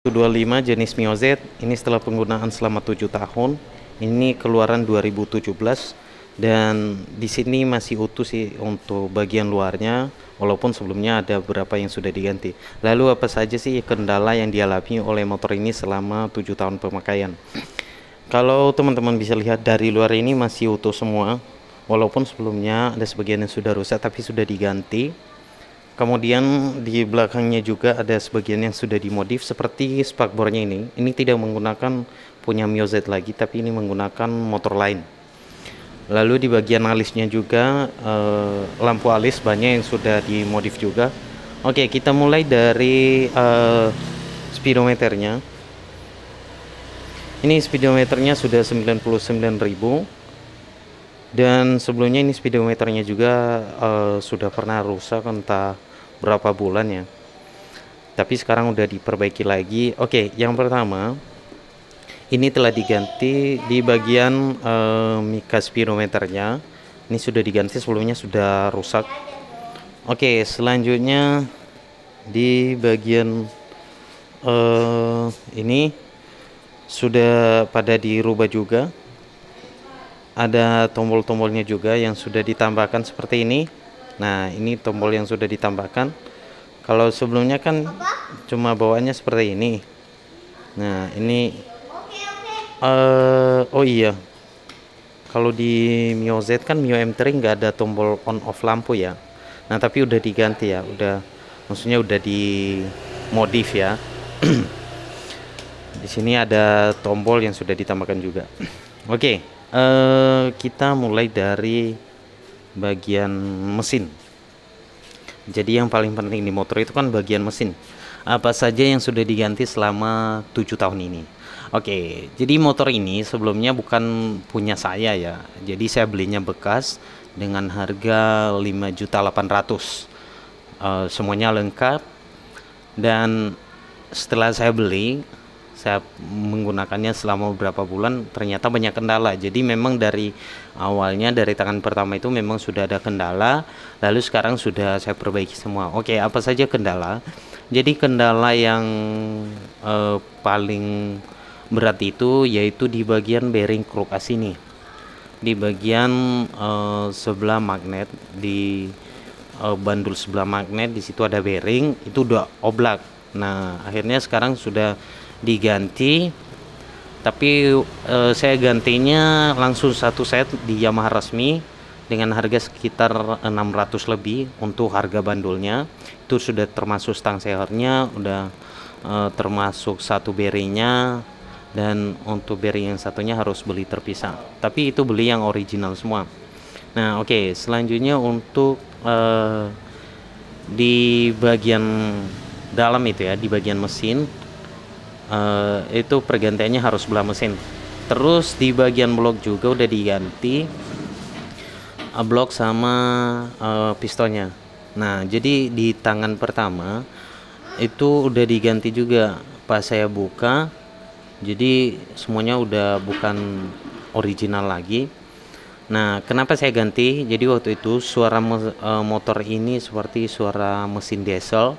25 jenis Mio Z ini setelah penggunaan selama 7 tahun. Ini keluaran 2017 dan di sini masih utuh sih untuk bagian luarnya, walaupun sebelumnya ada beberapa yang sudah diganti. Lalu apa saja sih kendala yang dialami oleh motor ini selama 7 tahun pemakaian? Kalau teman-teman bisa lihat dari luar ini masih utuh semua, walaupun sebelumnya ada sebagian yang sudah rusak tapi sudah diganti. Kemudian di belakangnya juga ada sebagian yang sudah dimodif seperti spakbornya ini. Ini tidak menggunakan punya Mio Z lagi, tapi ini menggunakan motor lain. Lalu di bagian alisnya juga lampu alis banyak yang sudah dimodif juga. Oke, kita mulai dari speedometernya. Ini speedometernya sudah 99.000. Dan sebelumnya ini speedometernya juga sudah pernah rusak entah berapa bulan ya, tapi sekarang udah diperbaiki lagi. Oke, yang pertama ini telah diganti di bagian mika speedometernya. Ini sudah diganti, sebelumnya sudah rusak. Oke, selanjutnya di bagian ini sudah pada dirubah juga. Ada tombol-tombolnya juga yang sudah ditambahkan seperti ini. Nah, ini tombol yang sudah ditambahkan. Kalau sebelumnya kan cuma bawaannya seperti ini. Nah, ini oh iya, kalau di Mio Z kan Mio M3 nggak ada tombol on off lampu ya. Nah, tapi udah diganti ya, maksudnya udah dimodif ya. Di sini ada tombol yang sudah ditambahkan juga. Oke, kita mulai dari bagian mesin. Jadi yang paling penting di motor itu kan bagian mesin. Apa saja yang sudah diganti selama 7 tahun ini? Oke, jadi motor ini sebelumnya bukan punya saya ya. Jadi saya belinya bekas dengan harga 5.800.000. Semuanya lengkap. Dan setelah saya beli, saya menggunakannya selama beberapa bulan, ternyata banyak kendala. Jadi memang dari awalnya, dari tangan pertama itu memang sudah ada kendala, lalu sekarang sudah saya perbaiki semua. Oke, apa saja kendala? Jadi kendala yang paling berat itu yaitu di bagian bearing kruk as ini. Di bagian sebelah magnet, di bandul sebelah magnet, di situ ada bearing, itu udah oblak. Nah, akhirnya sekarang sudah diganti, tapi saya gantinya langsung satu set di Yamaha resmi dengan harga sekitar 600 lebih untuk harga bandulnya. Itu sudah termasuk stang sehernya, udah termasuk satu bearingnya, dan untuk bearing yang satunya harus beli terpisah, tapi itu beli yang original semua. Nah, oke, selanjutnya untuk di bagian dalam itu ya, di bagian mesin, itu pergantiannya harus belah mesin. Terus di bagian blok juga udah diganti blok sama pistonnya. Nah, jadi di tangan pertama itu udah diganti juga pas saya buka. Jadi semuanya udah bukan original lagi. Nah, kenapa saya ganti? Jadi waktu itu suara motor ini seperti suara mesin diesel.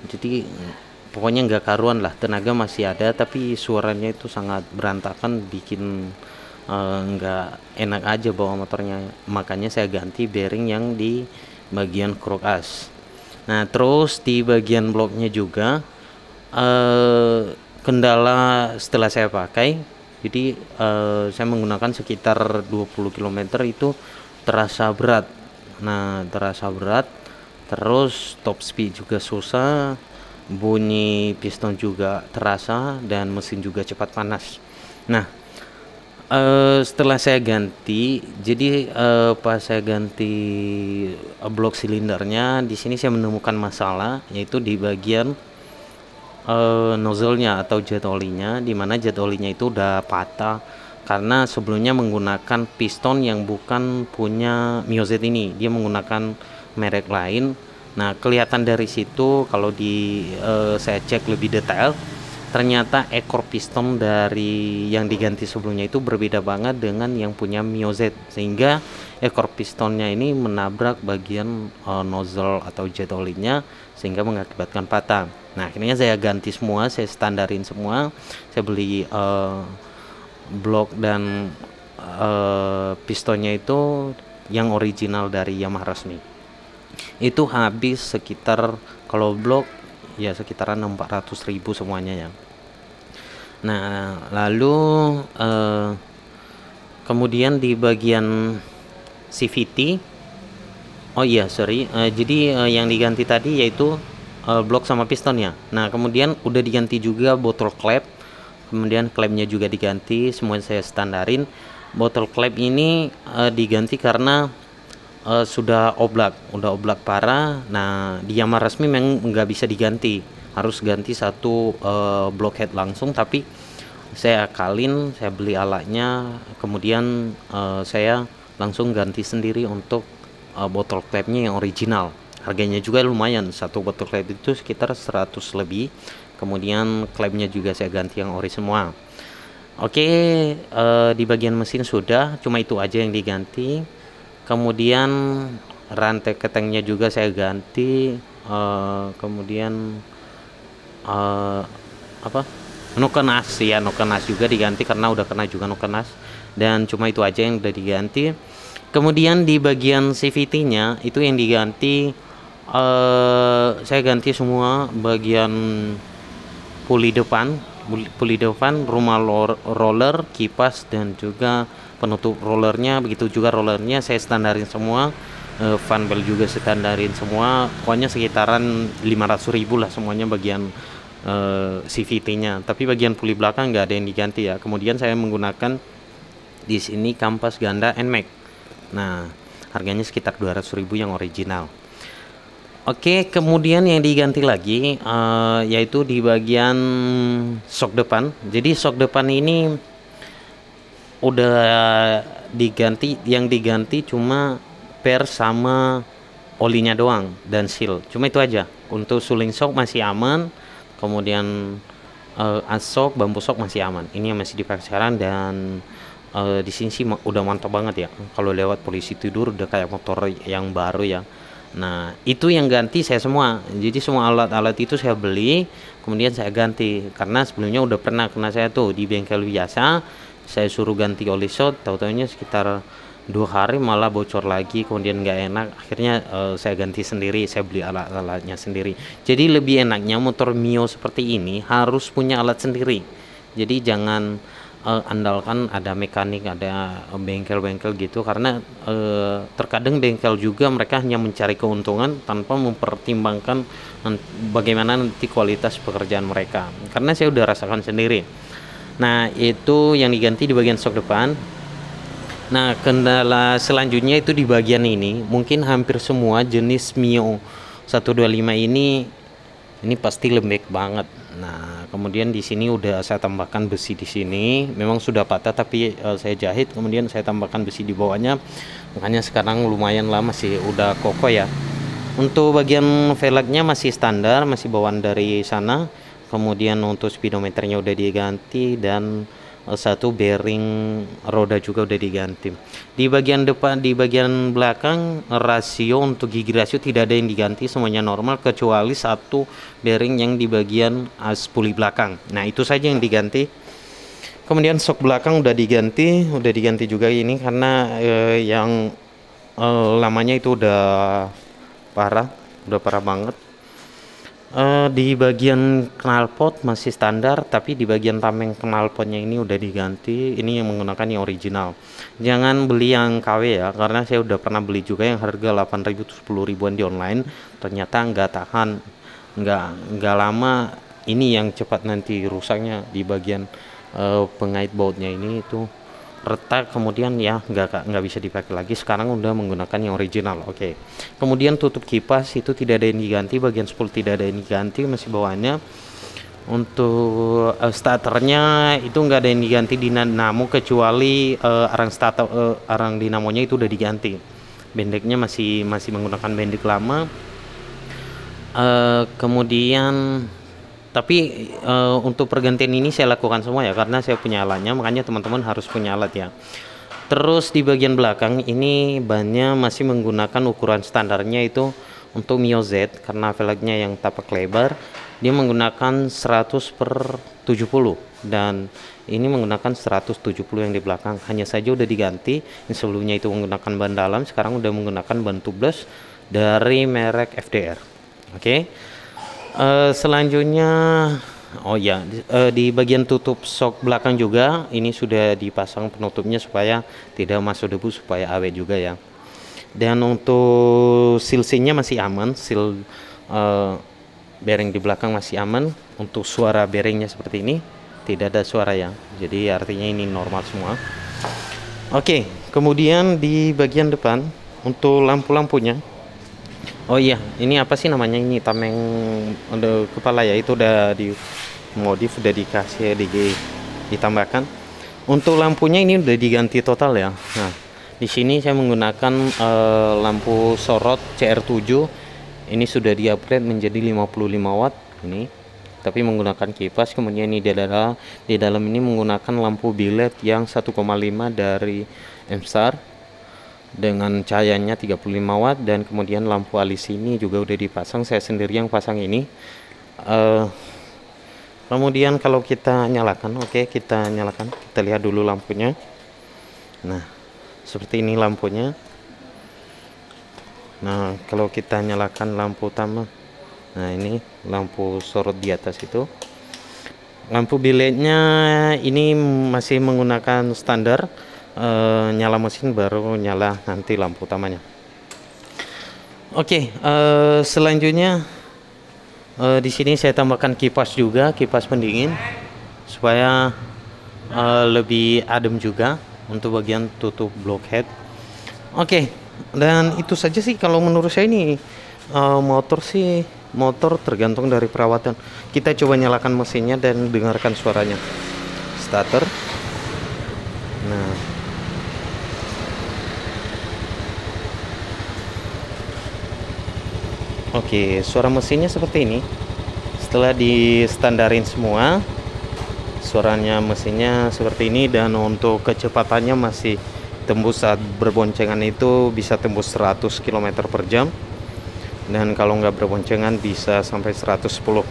Jadi pokoknya nggak karuan lah, tenaga masih ada tapi suaranya itu sangat berantakan, bikin nggak enak aja bawa motornya. Makanya saya ganti bearing yang di bagian kruk as. Nah, terus di bagian bloknya juga kendala setelah saya pakai, jadi saya menggunakan sekitar 20 km itu terasa berat. Nah, terasa berat, terus top speed juga susah, bunyi piston juga terasa, dan mesin juga cepat panas. Nah, setelah saya ganti, jadi pas saya ganti blok silindernya, di sini saya menemukan masalah, yaitu di bagian nozzle-nya atau jet olinya, di mana jet olinya itu udah patah karena sebelumnya menggunakan piston yang bukan punya Mio Z ini, dia menggunakan merek lain. Nah, kelihatan dari situ kalau saya cek lebih detail, ternyata ekor piston dari yang diganti sebelumnya itu berbeda banget dengan yang punya Mio Z, sehingga ekor pistonnya ini menabrak bagian nozzle atau jet oli-nya sehingga mengakibatkan patah. Nah, akhirnya saya ganti semua, saya standarin semua, saya beli blok dan pistonnya itu yang original dari Yamaha resmi. Itu habis sekitar, kalau blok ya sekitaran 400.000 semuanya ya. Nah, lalu kemudian di bagian CVT, oh iya sorry, jadi yang diganti tadi yaitu blok sama pistonnya. Nah, kemudian udah diganti juga bottle clap, kemudian klepnya juga diganti, semua saya standarin. Bottle clap ini diganti karena sudah oblak parah. Nah, di Yamaha resmi memang nggak bisa diganti, harus ganti satu blockhead langsung, tapi saya akalin, saya beli alatnya, kemudian saya langsung ganti sendiri untuk bottle clapnya yang original. Harganya juga lumayan, satu bottle clap itu sekitar 100 lebih. Kemudian clapnya juga saya ganti yang ori semua. Oke, di bagian mesin sudah, cuma itu aja yang diganti. Kemudian rantai ketengnya juga saya ganti, kemudian nokenas ya, nokenas juga diganti karena udah kena juga nokenas, dan cuma itu aja yang udah diganti. Kemudian di bagian CVT-nya itu yang diganti, saya ganti semua bagian puli depan, rumah roller, kipas, dan juga penutup rollernya. Begitu juga rollernya saya standarin semua, fan belt juga standarin semua, pokoknya sekitaran 500.000 lah semuanya bagian CVT-nya. Tapi bagian puli belakang nggak ada yang diganti ya. Kemudian saya menggunakan di sini kampas ganda NMAX. Nah, harganya sekitar 200.000 yang original. Oke, kemudian yang diganti lagi yaitu di bagian sok depan. Jadi sok depan ini udah diganti, yang diganti cuma per sama olinya doang dan seal, cuma itu aja. Untuk suling sok masih aman, kemudian asok, bambu sok masih aman. Ini yang masih dipakai sekarang, dan di sini sih udah mantap banget ya. Kalau lewat polisi tidur udah kayak motor yang baru ya. Nah, itu yang ganti saya semua. Jadi semua alat-alat itu saya beli, kemudian saya ganti. Karena sebelumnya udah pernah kena saya tuh di bengkel biasa, saya suruh ganti oli shot, tahu-taunya sekitar 2 hari malah bocor lagi, kemudian nggak enak. Akhirnya saya ganti sendiri, saya beli alat-alatnya sendiri. Jadi lebih enaknya motor Mio seperti ini harus punya alat sendiri. Jadi jangan andalkan ada mekanik, ada bengkel-bengkel gitu, karena terkadang bengkel juga mereka hanya mencari keuntungan tanpa mempertimbangkan bagaimana nanti kualitas pekerjaan mereka. Karena saya udah rasakan sendiri. Nah, itu yang diganti di bagian sok depan. Nah, kendala selanjutnya itu di bagian ini. Mungkin hampir semua jenis Mio 125 ini pasti lembek banget. Nah, kemudian di sini udah saya tambahkan besi di sini. Memang sudah patah tapi saya jahit, kemudian saya tambahkan besi di bawahnya. Makanya sekarang lumayan lah, masih udah kokoh ya. Untuk bagian velgnya masih standar, masih bawaan dari sana. Kemudian untuk speedometernya udah diganti, dan satu bearing roda juga udah diganti. Di bagian depan, di bagian belakang, rasio untuk gigi rasio tidak ada yang diganti, semuanya normal kecuali satu bearing yang di bagian spuli belakang. Nah, itu saja yang diganti. Kemudian sok belakang udah diganti juga ini karena yang lamanya itu udah parah banget. Di bagian knalpot masih standar, tapi di bagian tameng knalpotnya ini udah diganti. Ini yang menggunakan yang original. Jangan beli yang KW ya, karena saya udah pernah beli juga yang harga 8.000 10 ribuan di online. Ternyata nggak tahan, nggak lama. Ini yang cepat nanti rusaknya di bagian pengait bautnya ini itu retak, kemudian ya nggak bisa dipakai lagi. Sekarang udah menggunakan yang original. Oke. Kemudian tutup kipas itu tidak ada yang diganti, bagian spool tidak ada yang diganti, masih bawaannya. Untuk starternya itu nggak ada yang diganti di dinamo, kecuali arang dinamonya itu udah diganti. Bendeknya masih menggunakan bendek lama. Kemudian Tapi untuk pergantian ini saya lakukan semua ya, karena saya punya alatnya, makanya teman-teman harus punya alat ya. Terus di bagian belakang ini bannya masih menggunakan ukuran standarnya itu untuk Mio Z, karena velgnya yang tapak lebar dia menggunakan 100/70 dan ini menggunakan 170 yang di belakang. Hanya saja udah diganti, yang sebelumnya itu menggunakan ban dalam, sekarang udah menggunakan ban tubeless dari merek FDR. Oke. Selanjutnya, oh ya, di bagian tutup sok belakang juga ini sudah dipasang penutupnya supaya tidak masuk debu, supaya awet juga ya. Dan untuk seal-nya masih aman, seal bearing di belakang masih aman. Untuk suara bearingnya seperti ini, tidak ada suara ya, jadi artinya ini normal semua. Oke, kemudian di bagian depan untuk lampu-lampunya, oh iya, ini apa sih namanya, ini tameng untuk kepala ya, itu udah di modif, udah dikasih ditambahkan. Untuk lampunya ini udah diganti total ya. Nah, di sini saya menggunakan lampu sorot CR7. Ini sudah di-upgrade menjadi 55 watt ini, tapi menggunakan kipas. Kemudian ini di dalam ini menggunakan lampu biled yang 1,5 dari M-Star dengan cahayanya 35 watt, dan kemudian lampu alis ini juga udah dipasang, saya sendiri yang pasang ini. Kemudian kalau kita nyalakan, oke, kita nyalakan, kita lihat dulu lampunya. Nah, seperti ini lampunya. Nah, kalau kita nyalakan lampu utama, nah ini lampu sorot di atas itu. Lampu bilednya ini masih menggunakan standar, nyala mesin baru nyala nanti lampu utamanya. Oke, selanjutnya di sini saya tambahkan kipas juga, kipas pendingin supaya lebih adem juga untuk bagian tutup blockhead. Oke, dan itu saja sih kalau menurut saya ini. Motor tergantung dari perawatan. Kita coba nyalakan mesinnya dan dengarkan suaranya. Starter. Nah, oke, suara mesinnya seperti ini. Setelah di standarin semua, suaranya mesinnya seperti ini, dan untuk kecepatannya masih tembus saat berboncengan itu bisa tembus 100 km/jam, dan kalau nggak berboncengan bisa sampai 110.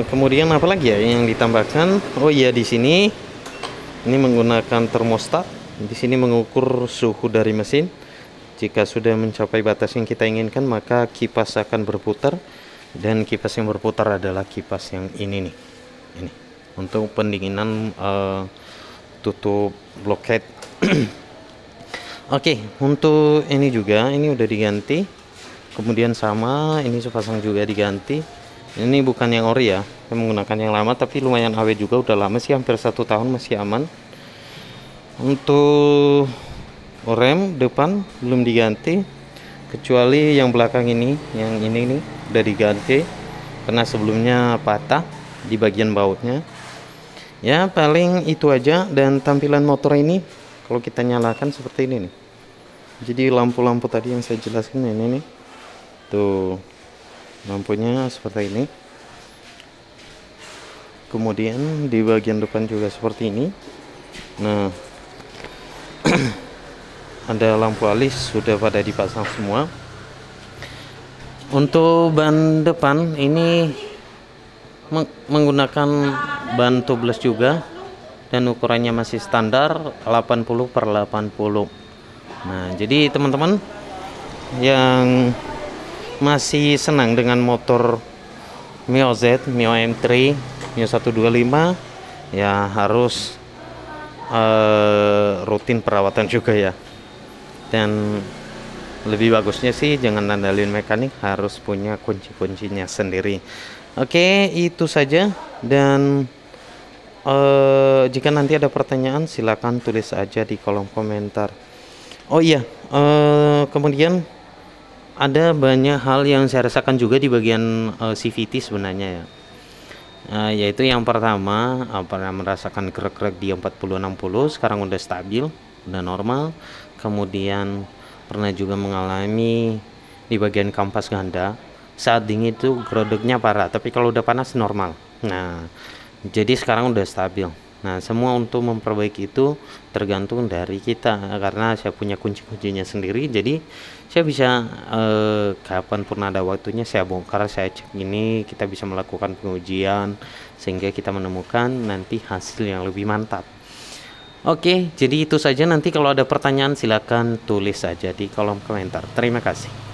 Kemudian apa lagi ya yang ditambahkan? Oh iya, di sini ini menggunakan termostat. Di sini mengukur suhu dari mesin. Jika sudah mencapai batas yang kita inginkan, maka kipas akan berputar, dan kipas yang berputar adalah kipas yang ini nih. Ini untuk pendinginan tutup blockhead. Oke, untuk ini juga, ini udah diganti. Kemudian sama, ini sepasang juga diganti. Ini bukan yang ori ya, saya menggunakan yang lama, tapi lumayan awet juga, udah lama sih, hampir 1 tahun masih aman. Untuk rem depan belum diganti, kecuali yang belakang ini, yang ini nih udah diganti karena sebelumnya patah di bagian bautnya. Ya paling itu aja. Dan tampilan motor ini kalau kita nyalakan seperti ini nih, jadi lampu-lampu tadi yang saya jelaskan ini nih, tuh lampunya seperti ini. Kemudian di bagian depan juga seperti ini. Nah, ada lampu alis sudah pada dipasang semua. Untuk ban depan ini menggunakan ban tubeless juga, dan ukurannya masih standar 80/80. Nah, jadi teman-teman yang masih senang dengan motor Mio Z, Mio M3, Mio 125, ya harus rutin perawatan juga ya. Dan lebih bagusnya sih jangan andalin mekanik, harus punya kunci-kuncinya sendiri. Oke, itu saja. Dan jika nanti ada pertanyaan silakan tulis aja di kolom komentar. Oh iya, kemudian ada banyak hal yang saya rasakan juga di bagian CVT sebenarnya ya. Yaitu yang pertama, pernah merasakan krek-krek di 40-60, sekarang udah stabil, udah normal. Kemudian pernah juga mengalami di bagian kampas ganda saat dingin itu grodoknya parah, tapi kalau udah panas normal. Nah, jadi sekarang udah stabil. Nah, semua untuk memperbaiki itu tergantung dari kita, karena saya punya kunci-kuncinya sendiri. Jadi saya bisa kapan pun ada waktunya saya bongkar, saya cek ini, kita bisa melakukan pengujian sehingga kita menemukan nanti hasil yang lebih mantap. Oke, jadi itu saja. Nanti kalau ada pertanyaan silakan tulis saja di kolom komentar. Terima kasih.